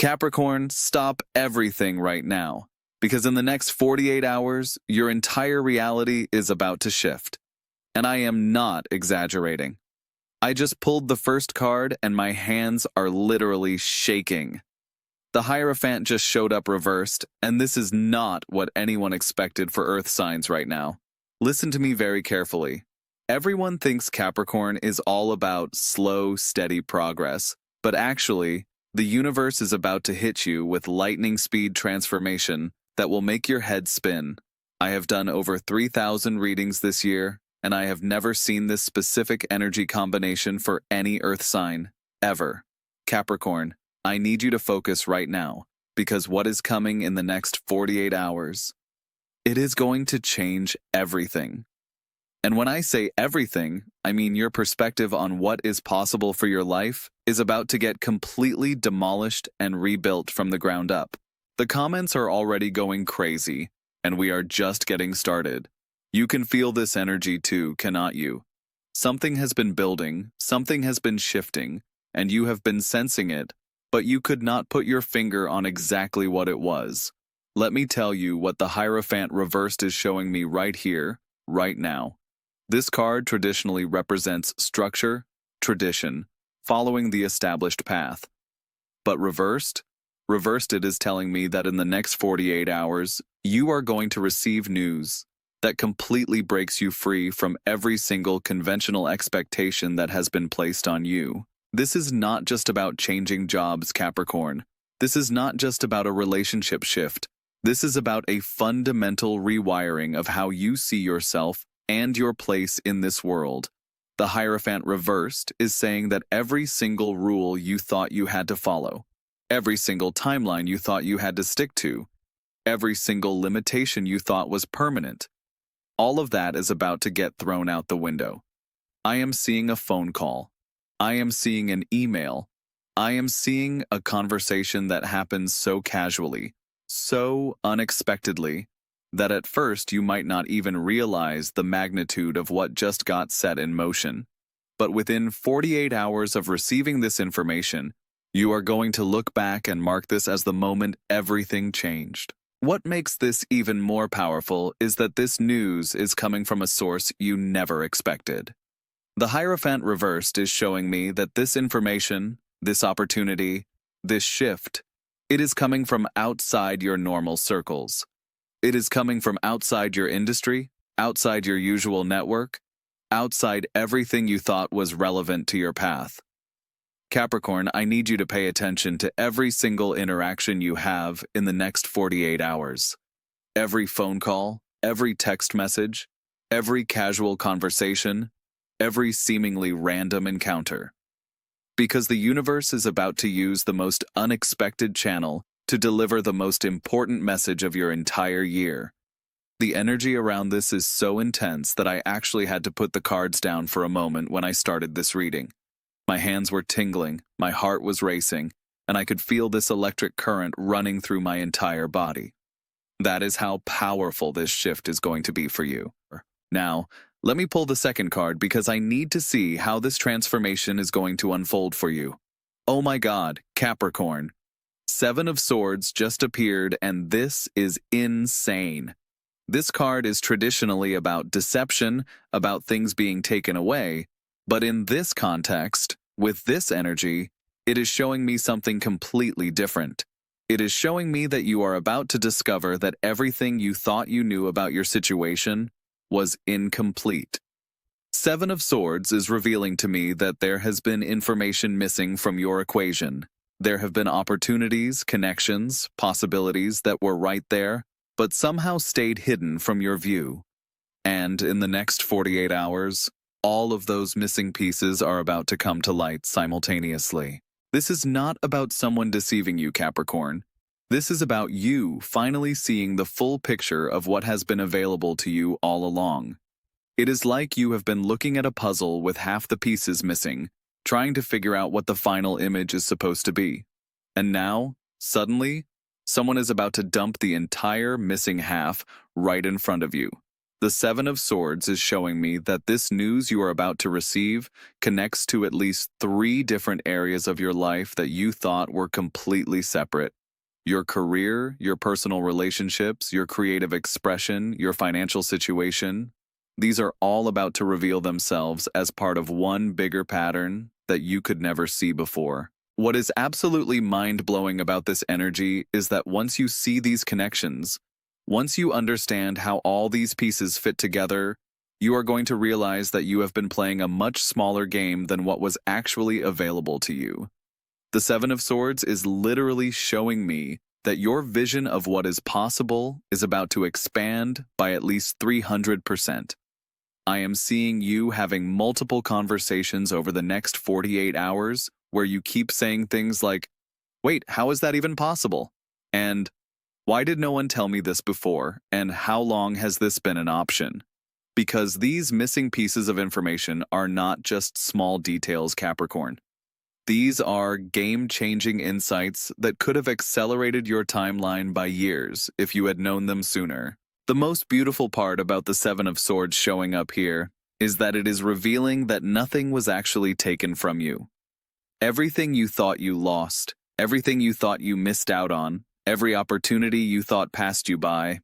Capricorn, stop everything right now, because in the next 48 hours, your entire reality is about to shift. And I am not exaggerating. I just pulled the first card and my hands are literally shaking. The Hierophant just showed up reversed, and this is not what anyone expected for Earth signs right now. Listen to me very carefully. Everyone thinks Capricorn is all about slow, steady progress, but actually, the universe is about to hit you with lightning speed transformation that will make your head spin. I have done over 3,000 readings this year, and I have never seen this specific energy combination for any Earth sign, ever. Capricorn, I need you to focus right now, because what is coming in the next 48 hours, it is going to change everything. And when I say everything, I mean your perspective on what is possible for your life is about to get completely demolished and rebuilt from the ground up. The comments are already going crazy, and we are just getting started. You can feel this energy too, cannot you? Something has been building, something has been shifting, and you have been sensing it, but you could not put your finger on exactly what it was. Let me tell you what the Hierophant reversed is showing me right here, right now. This card traditionally represents structure, tradition, following the established path. But reversed it is telling me that in the next 48 hours, you are going to receive news that completely breaks you free from every single conventional expectation that has been placed on you. This is not just about changing jobs, Capricorn. This is not just about a relationship shift. This is about a fundamental rewiring of how you see yourself and your place in this world. The Hierophant reversed is saying that every single rule you thought you had to follow, every single timeline you thought you had to stick to, every single limitation you thought was permanent, all of that is about to get thrown out the window. I am seeing a phone call. I am seeing an email. I am seeing a conversation that happens so casually, so unexpectedly, that at first you might not even realize the magnitude of what just got set in motion. But within 48 hours of receiving this information, you are going to look back and mark this as the moment everything changed. What makes this even more powerful is that this news is coming from a source you never expected. The Hierophant reversed is showing me that this information, this opportunity, this shift, it is coming from outside your normal circles. It is coming from outside your industry, outside your usual network, outside everything you thought was relevant to your path. Capricorn, I need you to pay attention to every single interaction you have in the next 48 hours. Every phone call, every text message, every casual conversation, every seemingly random encounter. Because the universe is about to use the most unexpected channel to deliver the most important message of your entire year. The energy around this is so intense that I actually had to put the cards down for a moment when I started this reading. My hands were tingling, my heart was racing, and I could feel this electric current running through my entire body. That is how powerful this shift is going to be for you. Now, let me pull the second card because I need to see how this transformation is going to unfold for you. Oh my God, Capricorn. 7 of Swords just appeared, and this is insane. This card is traditionally about deception, about things being taken away, but in this context, with this energy, it is showing me something completely different. It is showing me that you are about to discover that everything you thought you knew about your situation was incomplete. 7 of Swords is revealing to me that there has been information missing from your equation. There have been opportunities, connections, possibilities that were right there, but somehow stayed hidden from your view. And in the next 48 hours, all of those missing pieces are about to come to light simultaneously. This is not about someone deceiving you, Capricorn. This is about you finally seeing the full picture of what has been available to you all along. It is like you have been looking at a puzzle with half the pieces missing, trying to figure out what the final image is supposed to be. And now, suddenly, someone is about to dump the entire missing half right in front of you. The Seven of Swords is showing me that this news you are about to receive connects to at least 3 different areas of your life that you thought were completely separate. Your career, your personal relationships, your creative expression, your financial situation. These are all about to reveal themselves as part of one bigger pattern that you could never see before. What is absolutely mind-blowing about this energy is that once you see these connections, once you understand how all these pieces fit together, you are going to realize that you have been playing a much smaller game than what was actually available to you. The Seven of Swords is literally showing me that your vision of what is possible is about to expand by at least 300%. I am seeing you having multiple conversations over the next 48 hours where you keep saying things like, "Wait, how is that even possible?" And "Why did no one tell me this before, and how long has this been an option?" Because these missing pieces of information are not just small details, Capricorn. These are game-changing insights that could have accelerated your timeline by years if you had known them sooner. The most beautiful part about the Seven of Swords showing up here is that it is revealing that nothing was actually taken from you. Everything you thought you lost, everything you thought you missed out on, every opportunity you thought passed you by,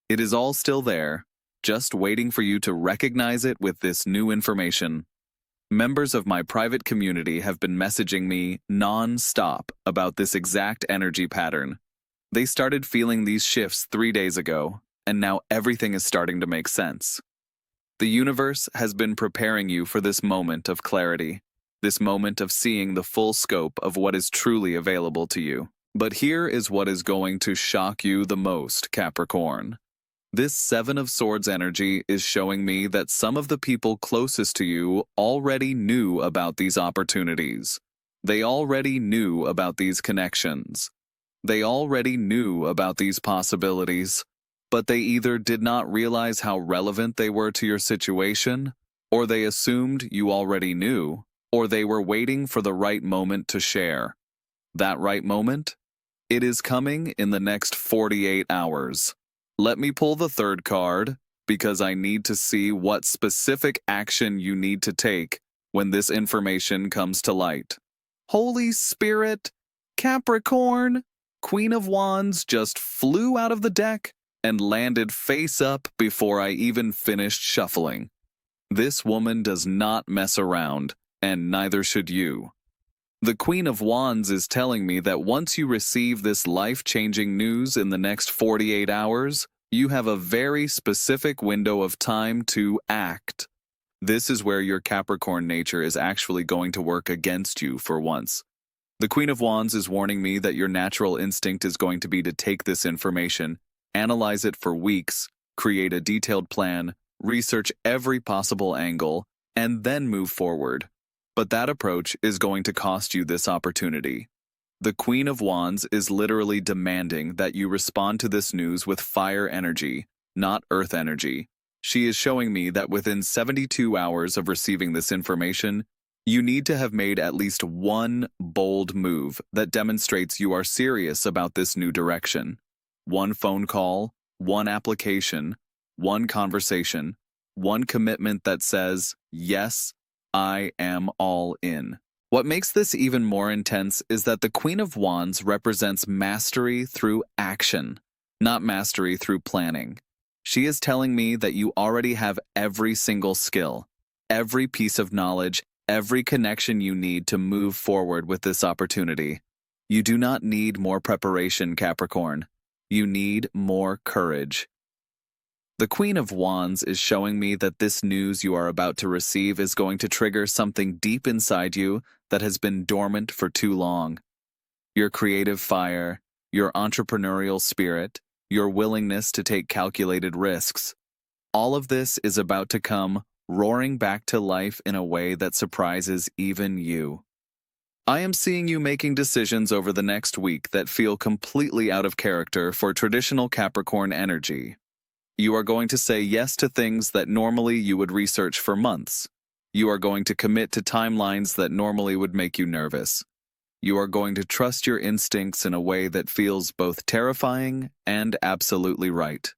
it is all still there, just waiting for you to recognize it with this new information. Members of my private community have been messaging me non-stop about this exact energy pattern. They started feeling these shifts 3 days ago, and now everything is starting to make sense. The universe has been preparing you for this moment of clarity, this moment of seeing the full scope of what is truly available to you. But here is what is going to shock you the most, Capricorn. This Seven of Swords energy is showing me that some of the people closest to you already knew about these opportunities. They already knew about these connections. They already knew about these possibilities, but they either did not realize how relevant they were to your situation, or they assumed you already knew, or they were waiting for the right moment to share. That right moment? It is coming in the next 48 hours. Let me pull the third card, because I need to see what specific action you need to take when this information comes to light. Holy Spirit, Capricorn, Queen of Wands just flew out of the deck and landed face up before I even finished shuffling. This woman does not mess around, and neither should you. The Queen of Wands is telling me that once you receive this life-changing news in the next 48 hours, you have a very specific window of time to act. This is where your Capricorn nature is actually going to work against you for once. The Queen of Wands is warning me that your natural instinct is going to be to take this information, analyze it for weeks, create a detailed plan, research every possible angle, and then move forward. But that approach is going to cost you this opportunity. The Queen of Wands is literally demanding that you respond to this news with fire energy, not earth energy. She is showing me that within 72 hours of receiving this information, you need to have made at least one bold move that demonstrates you are serious about this new direction. One phone call, one application, one conversation, one commitment that says, "Yes, I am all in." What makes this even more intense is that the Queen of Wands represents mastery through action, not mastery through planning. She is telling me that you already have every single skill, every piece of knowledge, every connection you need to move forward with this opportunity. You do not need more preparation, Capricorn. You need more courage. The Queen of Wands is showing me that this news you are about to receive is going to trigger something deep inside you that has been dormant for too long. Your creative fire, your entrepreneurial spirit, your willingness to take calculated risks. All of this is about to come roaring back to life in a way that surprises even you. I am seeing you making decisions over the next week that feel completely out of character for traditional Capricorn energy. You are going to say yes to things that normally you would research for months. You are going to commit to timelines that normally would make you nervous. You are going to trust your instincts in a way that feels both terrifying and absolutely right.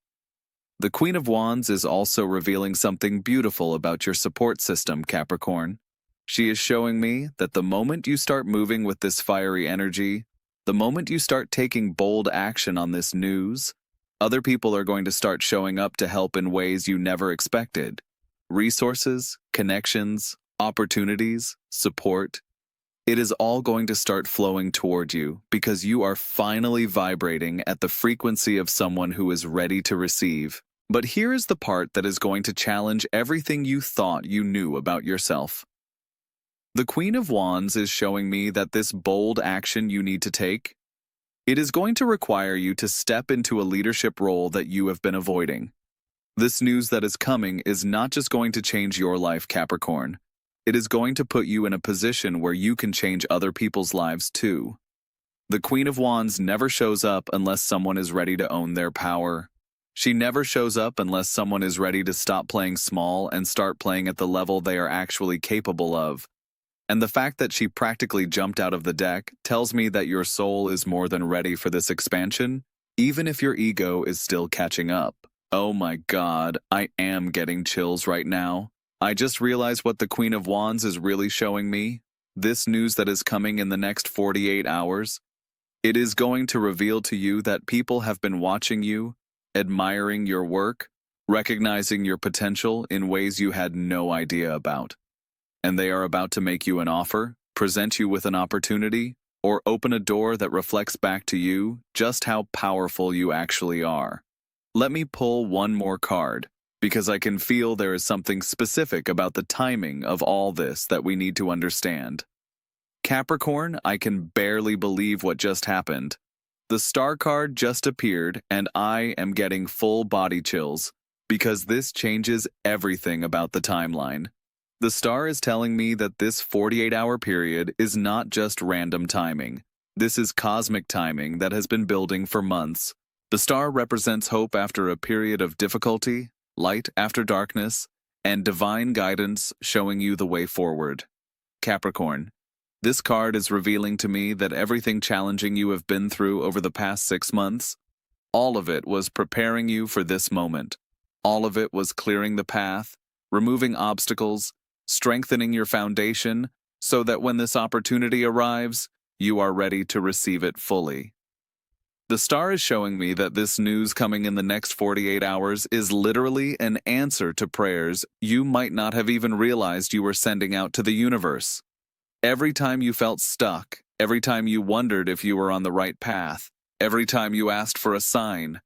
The Queen of Wands is also revealing something beautiful about your support system, Capricorn. She is showing me that the moment you start moving with this fiery energy, the moment you start taking bold action on this news, other people are going to start showing up to help in ways you never expected. Resources, connections, opportunities, support. It is all going to start flowing toward you because you are finally vibrating at the frequency of someone who is ready to receive. But here is the part that is going to challenge everything you thought you knew about yourself. The Queen of Wands is showing me that this bold action you need to take, it is going to require you to step into a leadership role that you have been avoiding. This news that is coming is not just going to change your life, Capricorn. It is going to put you in a position where you can change other people's lives too. The Queen of Wands never shows up unless someone is ready to own their power. She never shows up unless someone is ready to stop playing small and start playing at the level they are actually capable of. And the fact that she practically jumped out of the deck tells me that your soul is more than ready for this expansion, even if your ego is still catching up. Oh my God, I am getting chills right now. I just realized what the Queen of Wands is really showing me. This news that is coming in the next 48 hours. It is going to reveal to you that people have been watching you, admiring your work, recognizing your potential in ways you had no idea about. And they are about to make you an offer, present you with an opportunity, or open a door that reflects back to you just how powerful you actually are. Let me pull one more card, because I can feel there is something specific about the timing of all this that we need to understand. Capricorn, I can barely believe what just happened. The Star card just appeared, and I am getting full body chills, because this changes everything about the timeline. The Star is telling me that this 48-hour period is not just random timing. This is cosmic timing that has been building for months. The Star represents hope after a period of difficulty, light after darkness, and divine guidance showing you the way forward. Capricorn, this card is revealing to me that everything challenging you have been through over the past 6 months, all of it was preparing you for this moment. All of it was clearing the path, removing obstacles, strengthening your foundation so that when this opportunity arrives, you are ready to receive it fully. The Star is showing me that this news coming in the next 48 hours is literally an answer to prayers you might not have even realized you were sending out to the universe. Every time you felt stuck, every time you wondered if you were on the right path, every time you asked for a sign,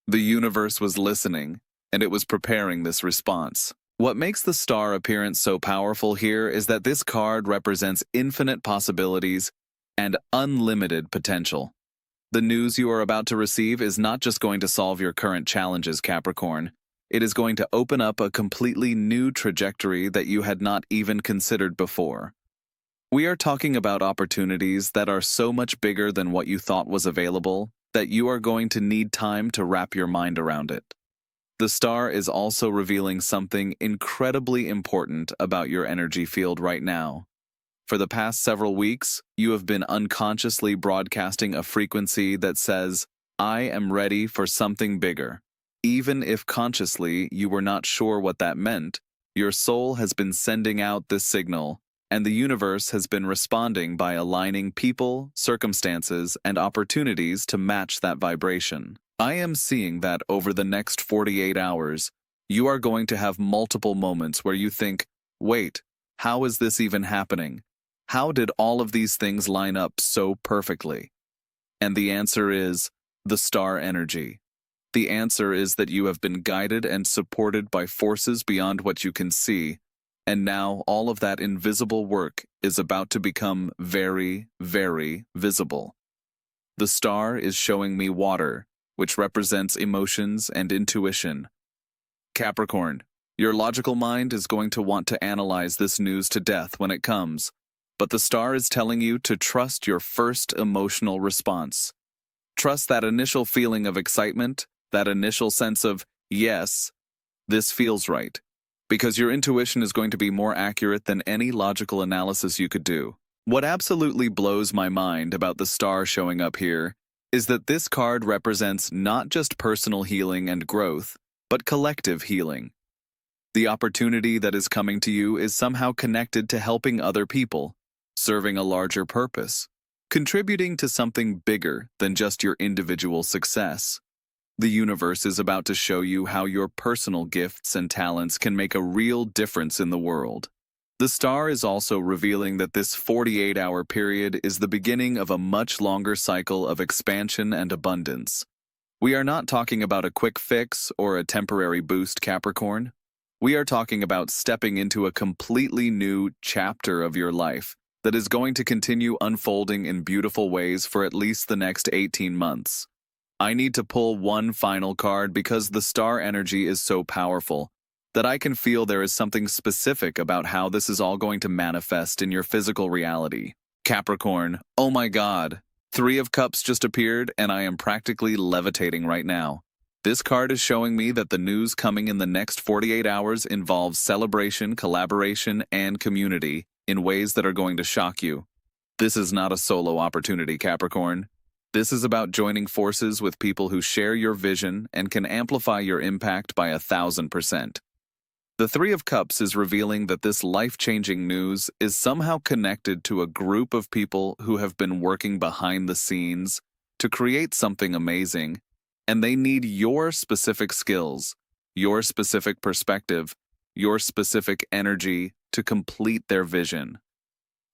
the universe was listening, and it was preparing this response. What makes the Star appearance so powerful here is that this card represents infinite possibilities and unlimited potential. The news you are about to receive is not just going to solve your current challenges, Capricorn. It is going to open up a completely new trajectory that you had not even considered before. We are talking about opportunities that are so much bigger than what you thought was available that you are going to need time to wrap your mind around it. The Star is also revealing something incredibly important about your energy field right now. For the past several weeks, you have been unconsciously broadcasting a frequency that says, I am ready for something bigger. Even if consciously you were not sure what that meant, your soul has been sending out this signal, and the universe has been responding by aligning people, circumstances, and opportunities to match that vibration. I am seeing that over the next 48 hours, you are going to have multiple moments where you think, wait, how is this even happening? How did all of these things line up so perfectly? And the answer is the Star energy. The answer is that you have been guided and supported by forces beyond what you can see, and now all of that invisible work is about to become very, very visible. The Star is showing me water, which represents emotions and intuition. Capricorn, your logical mind is going to want to analyze this news to death when it comes, but the Star is telling you to trust your first emotional response. Trust that initial feeling of excitement, that initial sense of, yes, this feels right, because your intuition is going to be more accurate than any logical analysis you could do. What absolutely blows my mind about the Star showing up here is that this card represents not just personal healing and growth, but collective healing. The opportunity that is coming to you is somehow connected to helping other people, serving a larger purpose, contributing to something bigger than just your individual success. The universe is about to show you how your personal gifts and talents can make a real difference in the world. The star is also revealing that this 48-hour period is the beginning of a much longer cycle of expansion and abundance. We are not talking about a quick fix or a temporary boost, Capricorn. We are talking about stepping into a completely new chapter of your life that is going to continue unfolding in beautiful ways for at least the next 18 months. I need to pull one final card because the star energy is so powerful that I can feel there is something specific about how this is all going to manifest in your physical reality. Capricorn, oh my God, 3 of Cups just appeared and I am practically levitating right now. This card is showing me that the news coming in the next 48 hours involves celebration, collaboration, and community in ways that are going to shock you. This is not a solo opportunity, Capricorn. This is about joining forces with people who share your vision and can amplify your impact by 1,000%. The 3 of Cups is revealing that this life-changing news is somehow connected to a group of people who have been working behind the scenes to create something amazing, and they need your specific skills, your specific perspective, your specific energy to complete their vision.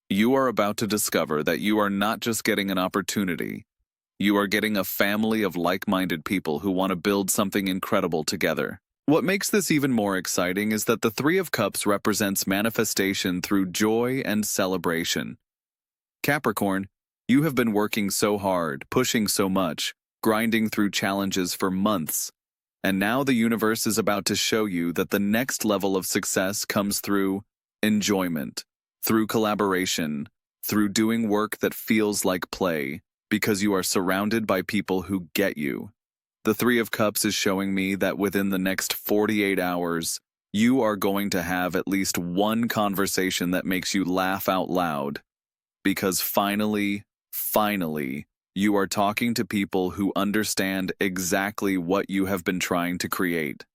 You are about to discover that you are not just getting an opportunity, you are getting a family of like-minded people who want to build something incredible together. What makes this even more exciting is that the 3 of Cups represents manifestation through joy and celebration. Capricorn, you have been working so hard, pushing so much, grinding through challenges for months, and now the universe is about to show you that the next level of success comes through enjoyment, through collaboration, through doing work that feels like play, because you are surrounded by people who get you. The 3 of Cups is showing me that within the next 48 hours, you are going to have at least one conversation that makes you laugh out loud. Because finally, you are talking to people who understand exactly what you have been trying to create.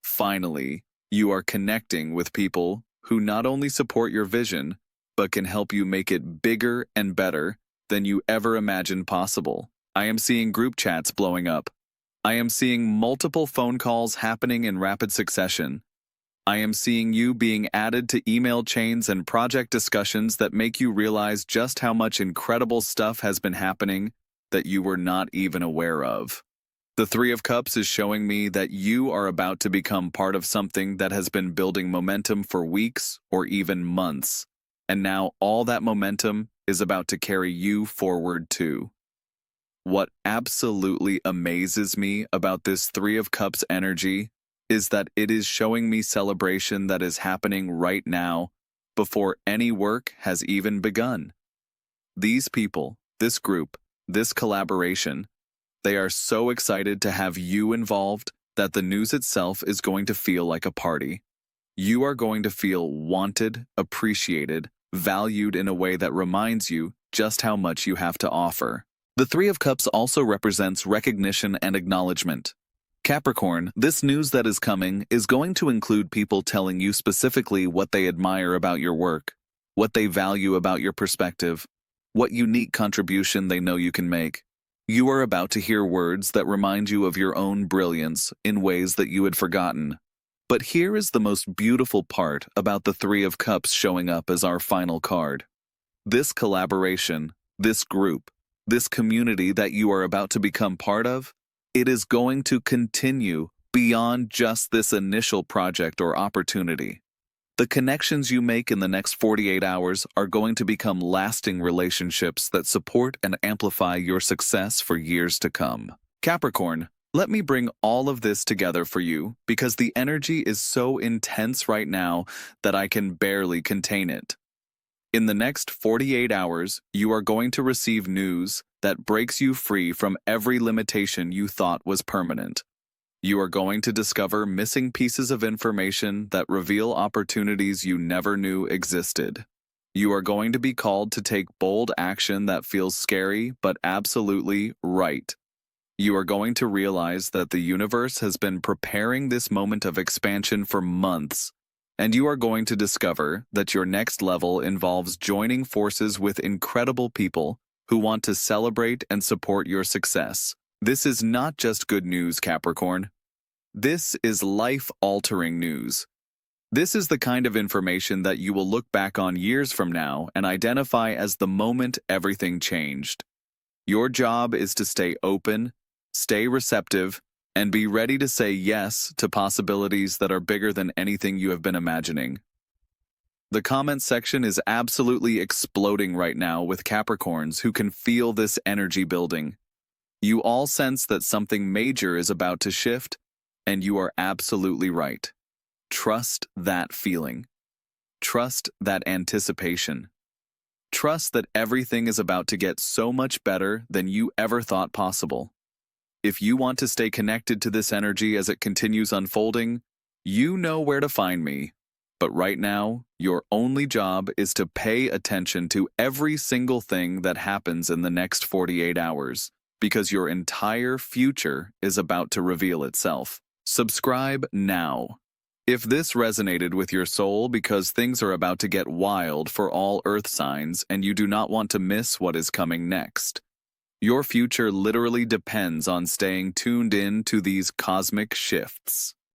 Finally, you are connecting with people who not only support your vision, but can help you make it bigger and better than you ever imagined possible. I am seeing group chats blowing up. I am seeing multiple phone calls happening in rapid succession. I am seeing you being added to email chains and project discussions that make you realize just how much incredible stuff has been happening that you were not even aware of. The 3 of Cups is showing me that you are about to become part of something that has been building momentum for weeks or even months. And now all that momentum is about to carry you forward too. What absolutely amazes me about this 3 of Cups energy is that it is showing me celebration that is happening right now before any work has even begun. These people, this group, this collaboration, they are so excited to have you involved that the news itself is going to feel like a party. You are going to feel wanted, appreciated, valued in a way that reminds you just how much you have to offer. The 3 of Cups also represents recognition and acknowledgement. Capricorn, this news that is coming is going to include people telling you specifically what they admire about your work, what they value about your perspective, what unique contribution they know you can make. You are about to hear words that remind you of your own brilliance in ways that you had forgotten. But here is the most beautiful part about the 3 of Cups showing up as our final card. This collaboration, this group, this community that you are about to become part of, it is going to continue beyond just this initial project or opportunity. The connections you make in the next 48 hours are going to become lasting relationships that support and amplify your success for years to come. Capricorn, let me bring all of this together for you because the energy is so intense right now that I can barely contain it. In the next 48 hours, you are going to receive news that breaks you free from every limitation you thought was permanent. You are going to discover missing pieces of information that reveal opportunities you never knew existed. You are going to be called to take bold action that feels scary but absolutely right. You are going to realize that the universe has been preparing this moment of expansion for months, and you are going to discover that your next level involves joining forces with incredible people who want to celebrate and support your success. This is not just good news, Capricorn. This is life-altering news. This is the kind of information that you will look back on years from now and identify as the moment everything changed. Your job is to stay open, stay receptive, and be ready to say yes to possibilities that are bigger than anything you have been imagining. The comment section is absolutely exploding right now with Capricorns who can feel this energy building. You all sense that something major is about to shift, and you are absolutely right. Trust that feeling. Trust that anticipation. Trust that everything is about to get so much better than you ever thought possible. If you want to stay connected to this energy as it continues unfolding, you know where to find me. But right now, your only job is to pay attention to every single thing that happens in the next 48 hours, because your entire future is about to reveal itself. Subscribe now. If this resonated with your soul because things are about to get wild for all Earth signs and you do not want to miss what is coming next. Your future literally depends on staying tuned in to these cosmic shifts.